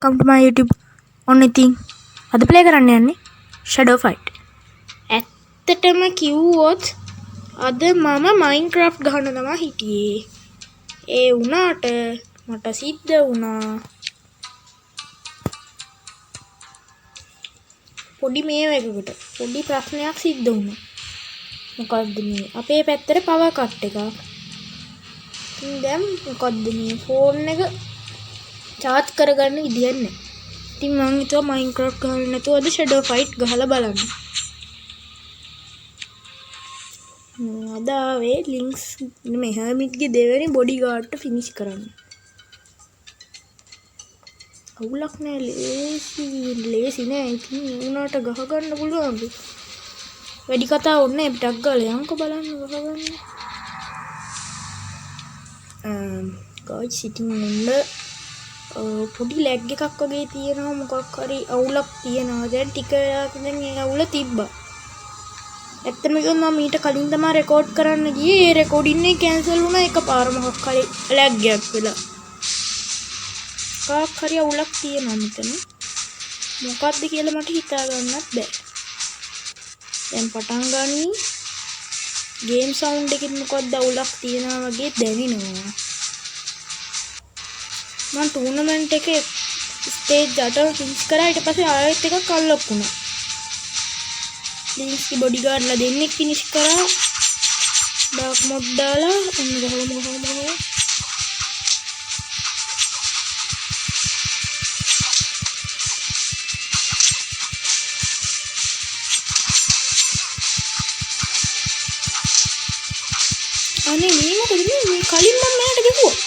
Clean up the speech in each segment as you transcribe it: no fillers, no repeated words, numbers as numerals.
Come to my YouTube only thing. අද play කරන්න යන්නේ Shadow Fight. ඇත්තටම කිව්වොත් අද මම Minecraft ගහන්න තමයි හිටියේ. ඒ වුණාට මට සිද්ධ වුණා පොඩි මේවකට පොඩි ප්‍රශ්නයක් සිද්ධ වුණා. මොකද්ද මේ? අපේ පැත්තට පවර් කට් එකක්. දැන් මොකද්ද මේ ෆෝන් එක charge කරගන්න විදියක් නැහැ. ඉතින් මම හිතුවා Minecraft ගහන්න නැතුව අද Shadow Fight ගහලා බලන්න. අද ආවේ links මේ hermit ගේ දෙවෙනි bodyguard finish කරන්න. අවුලක් නෑ ලේසි නෑ. ඉතින් උනාට ගහ ගන්න පුළුවන්. වැඩි කතා ඕනේ නෑ ටක් ගාලා යන්කෝ බලන්න ගහගන්න. guys sitting on the පොඩි ලැග් එකක් වගේ තියෙනවා මොකක් හරි අවුලක් තියෙනවා. දැන් ටික වෙලාවක දැන් ඒ අවුල තිබ්බා. ඇත්තම කිව්වොත් මම ඊට කලින් තමයි රෙකෝඩ් කරන්න ගියේ. ඒ රෙකෝඩින් එක කැන්සල් වුණා එකපාර මොකක් හරි ලැග් එකක් වෙලා. මොකක් හරි අවුලක් තියෙනවා මෙතන. මොකක්ද කියලා මට හිතා ගන්නත් බෑ. දැන් පටන් ගනි. ගේම් සවුන්ඩ් එකෙත් මොකක්ද අවුලක් තියෙනවා වගේ දැනෙනවා. මම ටූර්නමන්ට් එකේ ස්ටේජ් 8 ෆිනිෂ් කරා. ඊට පස්සේ ආයෙත් එකක් අල්ලප් වුණා. ලින්ක්ස් කි බොඩිගාඩ්ලා දෙන්නෙක් ෆිනිෂ් කරා. ඩාර්ක් මොඩ් දාලා ඔන්න ගහමු. අනේ මේ මොකද මේ කලින් මම මෙයාට ගිහුවා.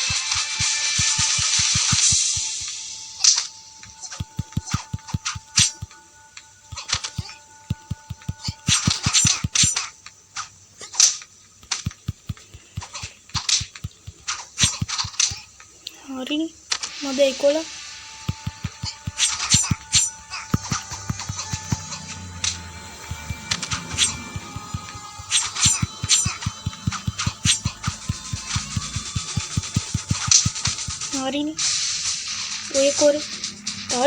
හරිනේ මද 11 හරිනේ ඔය කොරේ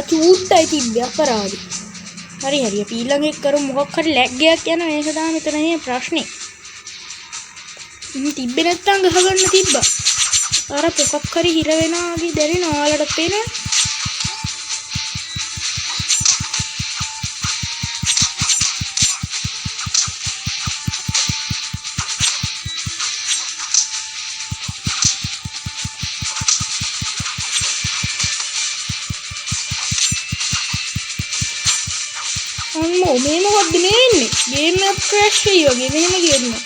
චූට්ටයි තිබ්බේ අපරාධි. හරි අපි ඊළඟ එක කරමු. මොකක් හරි ලැග් එකක් යනවා. ඒක තමයි මෙතන මේ ප්‍රශ්නේ. තිබ්බේ නැත්තම් ගහගන්න තිබ්බා. අර මොකක් හරි හිර වෙනවා වගේ දැනෙනවා. ඔයාලට පේනවා? අම්මෝ මේ මොකද්ද මේ වෙන්නේ? ගේම් එක ක්‍රැෂ් වෙයි වගේ මෙහෙම කියනවා.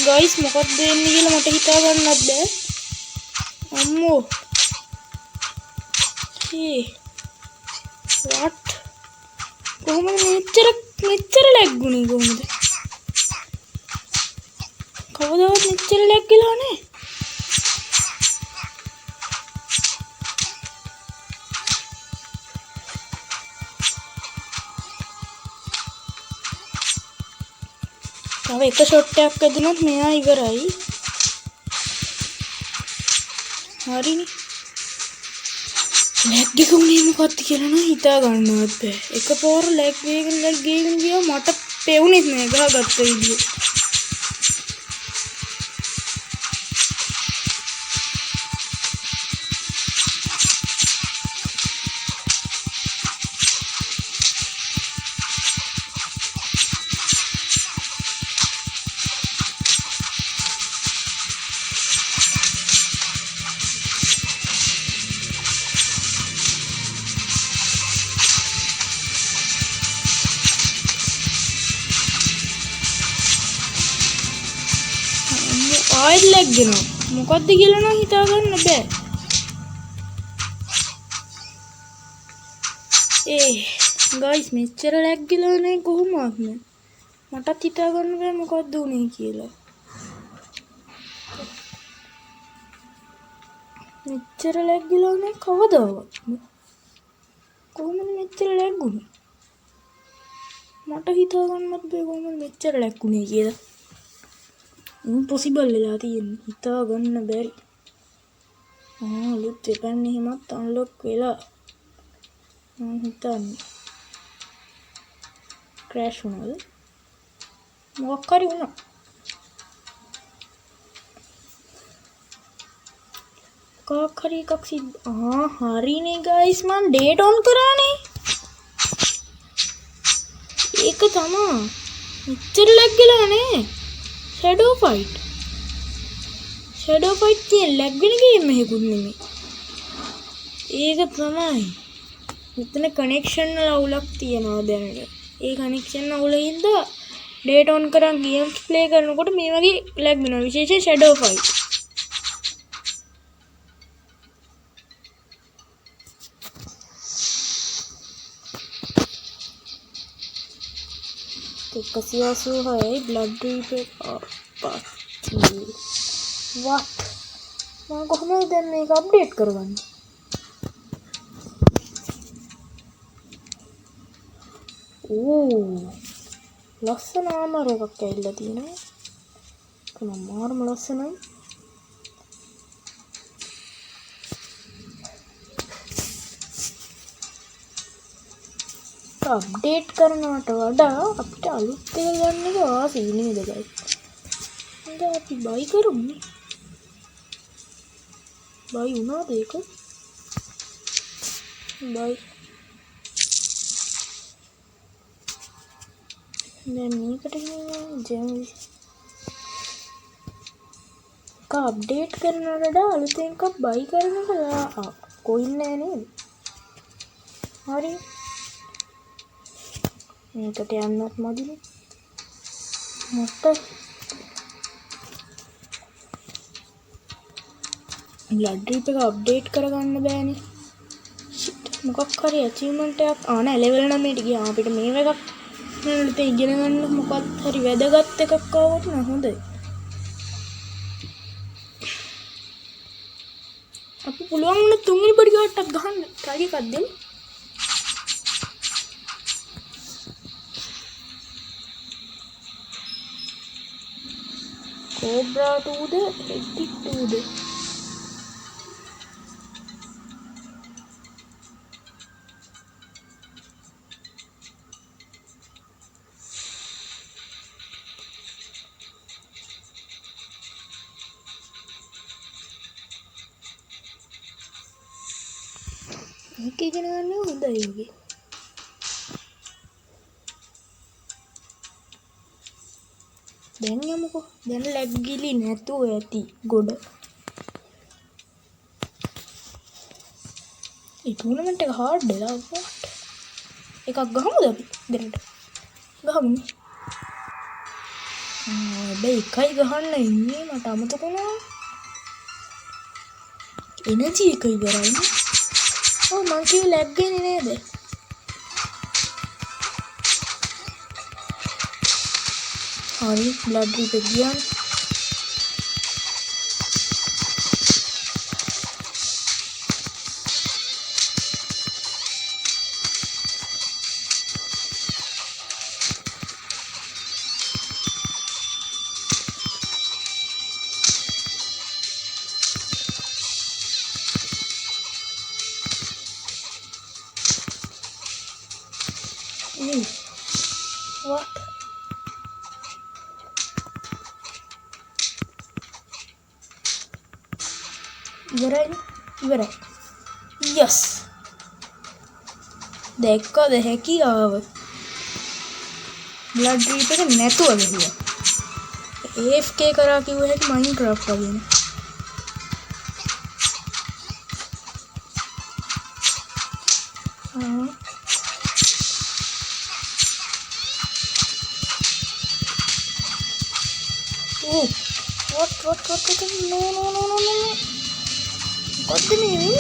ගයිස් මොකක්ද වෙන්නේ කියලා මට හිතා ගන්නත් බෑ. අම්මෝ what කොහොමද මෙච්චර ලැග් වුනේ කොහොමද? කවදාවත් මෙච්චර ලැග් වෙලා නැහැ. තව එක ෂොට් එකක් වැදුනොත් මෙයා ඉවරයි. හරිනේ. ලැග් එක උනේ මොකක්ද කියලා නම් හිතා ගන්නවත් බෑ. එකපාර ලැග් වේගෙන ගියා මට පෙවුනේත් නෑ ගහගත්ත විදිය. ආයෙත් ලැග් වෙනවා. මොකද්ද කියලා නම් හිතා ගන්න බෑ. ගයිස් මෙච්චර ලැග් වෙලා නැහැ කොහොමවත් නෑ. මටත් හිතා ගන්න බෑ මොකද්ද උනේ කියලා. මෙච්චර ලැග් වෙලා නැහැ කවදාවත්. කොහොමද මෙච්චර ලැග් වුනේ? මට හිතා ගන්නත් බෑ කොහොමද මෙච්චර ලැග් වුනේ කියලා. ඉම්පොසිබල් වෙලා තියෙන්නේ. හිතා ගන්න බැරි. අලුත් වෙපන් එහෙමත් අන්ලොක් වෙලා මම හිතන්නේ ක්‍රෑෂ් වුණාද මොකක් හරි වුණා මොකක් හරි එකක් සිද්ධ හරිනේ ගයිස් මම ඩේට් ඔන් කරානේ ඒක තමයි මෙච්චර ලැග් ගලා නේ ෂැඩෝ ෆයිට් කියන ලැග් වෙන ගේම් එකකුත් නෙමෙයි ඒක තමයි මෙතන කනෙක්ෂන් වල අවුලක් තියෙනවා දැනට ඒ කනෙක්ෂන් අවුල හින්දා ඩේට් ඔන් කරන් ගේම්ස් ප්ලේ කරනකොට මේ වගේ ලැග් වෙනවා විශේෂයෙන් ෂැඩෝ ෆයිට් එකසියාසුහයි බ්ලඩ් රීපේ what මම කොහොමද දැන් මේක අප්ඩේට් කරගන්නේ ලස්සන ආමර එකක් ඇවිල්ලා තියෙනවා කොහොම මාරම ලස්සනයි අප්ඩේට් කරනවට වඩා අපිට අලුත් එක ගන්න එක ආසයි නේද ගයිස් දැන් අපි බයි කරමුනේ බයි වුණාද ඒක බයි දැන් මේකට ජෙම් එක අප්ඩේට් කරනවට වඩා අලුතෙන් එකක් බයි කරන එක කොයින් නෑ නේද හරි මේකට යන්නත් මදිනේ මට බ්ලඩ් රීප් එක අප්ඩේට් කරගන්න බෑනේ shit මොකක් හරි achievement එකක් නෑ level 9ට ගියා අපිට මේව එකක් නේද ඉගෙන ගන්න මොකක් හරි වැදගත් එකක් ආවොත් නම් හොඳයි අපි පුළුවන් වුණ තුන්වෙනි බඩ ගාටක් ගහන්න try එකක් දෙන්න Cobra to the edit to the මේක ඉගෙන ගන්න හොඳයි වගේ දැන් යමුකෝ දැන් ලැග් ගිලි නැතුව ඇති ගොඩ ඒ ටූර්නමන්ට් එක හાર્ඩ් වෙලා එකක් ගහමුද අපි දැනට ගහමුනේ හැබැයි එකයි ගහන්න ඉන්නේ මට අමතක වුණා එනර්ජි එක ඉවරයිනේ මං කිව්වේ ලැග් ගන්නේ නේද හරි බ්ලඩ් රීප් එක ගියා what ඉවරයි yes දැක්කද හැකියාව බ්ලඩ් රීප් එක නැතුව ගියා AFK කරා කිව්ව හැටි මයින්ක්‍රාෆ්ට් වගේනේ what no what the meaning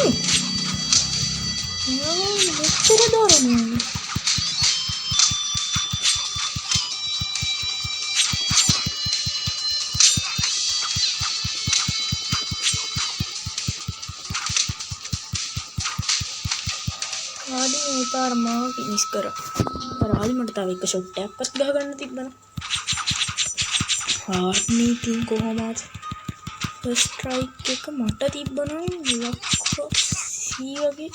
no මෙච්චර දාරුණා ආදී මේ පාර මාව ෆිනිෂ් කරා රාලි මට තව එක ෂොට් එකක්වත් ගහ ගන්න තිබ්බනේ හාඩ් නීතින් කොහොමද ස්ට්‍රයික් එක මට තිබ්බනම් ලක්ෂ C වගේ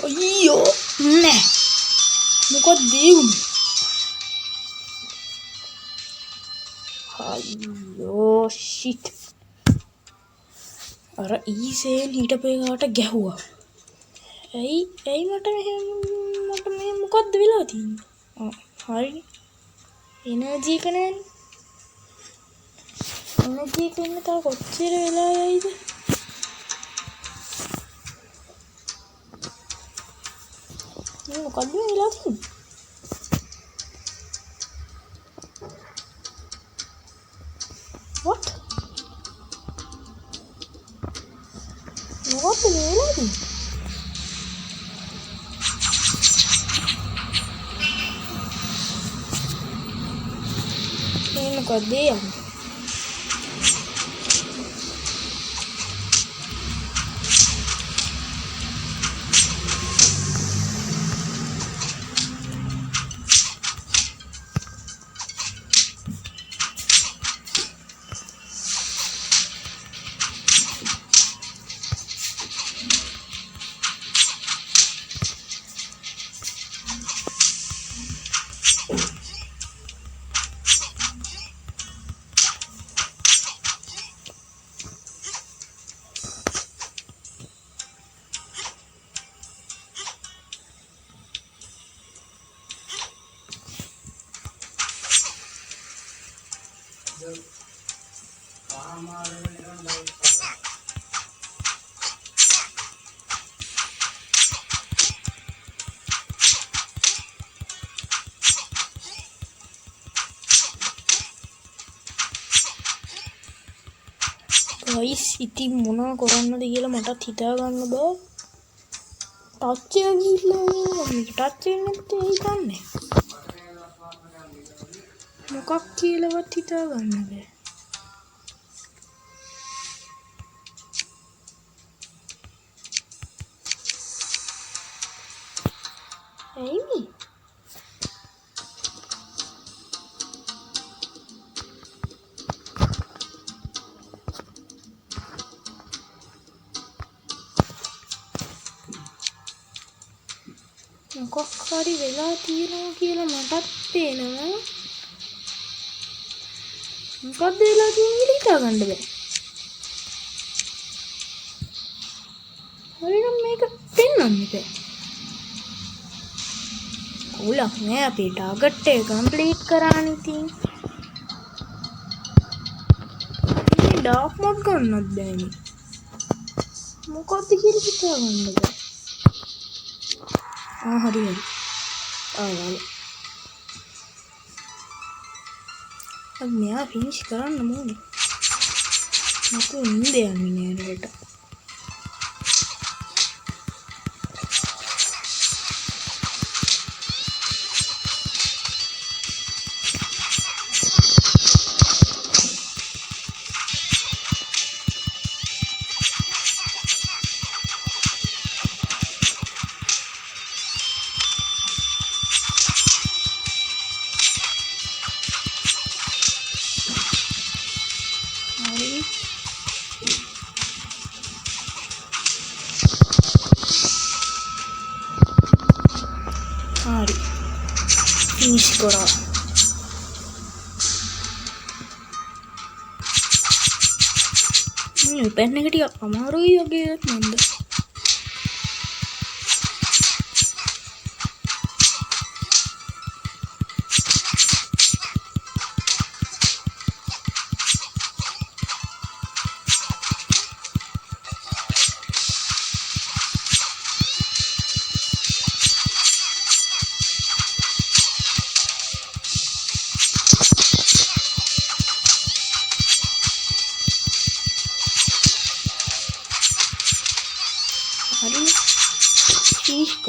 අයියෝ නෑ මොකක්ද ඒ වුනේ අයියෝ ෂිට් අර ඊසෙන් හිටපේකට ගැහුවා ඇයි මට මෙහෙම මොකක්ද වෙලා තියෙන්නේ හරි එනර්ජි එක නෑනේ එනර්ජි එක ඉන්න තව කොච්චර වෙලා යයිද මොකක්ද වෙලා තියෙන්නේ what මොකක්ද වෙලා තියෙන්නේ මොකක්ද යන්නේ ගයිස් ඉතින් මොනවා කරන්නද කියලා මටත් හිතා ගන්න බෑ ටච් එක ගිහිල්ලා ටච් එක නැත්තේ හිතන්නේ මොකක් කියලාවත් හිතා ගන්න බෑ ඇයි මේ මොකක් හරි වෙලා තියෙනවා කියලා මටත් පේනවා මොකක්ද වෙලා තියෙන්නේ කියලා හිතා ගන්න බෑ හරිනම් මේක පෙන්වන්න බෑ අවුලක් නෑ අපේ ටාගට් එක කම්ප්ලීට් කරානේ ඉතින් මේ ඩාර්ක් මොඩ් ගන්නත් බෑනේ මොකක්ද කියලා හිතා ගන්න බෑ හරි अब मैं फिनिश करना मूड मतलब निंदे आनी है बेटा finish करा पहनने के लिए हमारा ही आगे नंद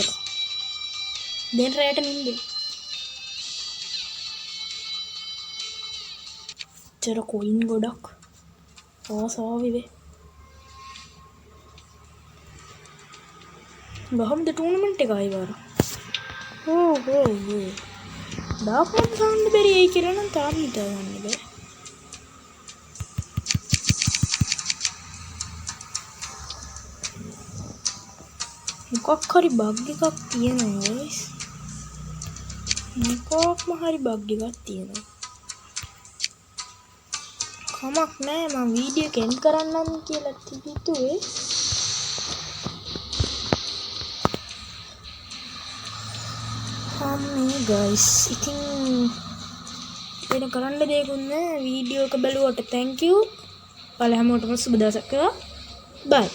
කරා. දැන් රැට නින්දේ. චර කොයින් ගොඩක් ආසාවි වේ. ගහමුද ටූර්නමන්ට් එක ආයි වාර. ඕ ඩාක්මන් ගන්න බැරි ඇයි කියලා නම් තාම හිතාගන්න බෑ. මොකක් හරි බග් එකක් තියෙනවා guys. මොකක්ම හරි බග් එකක් තියෙනවා. කමක් නෑ මම වීඩියෝ එක එන්ඩ් කරන්නම් කියලා හිතුවේ. මේ guys ඉතින් වෙන කරන්න දෙයක් නෑ. වීඩියෝ එක බලුවට thank you. ඔයාලා හැමෝටම සුබ දවසක්. බයි.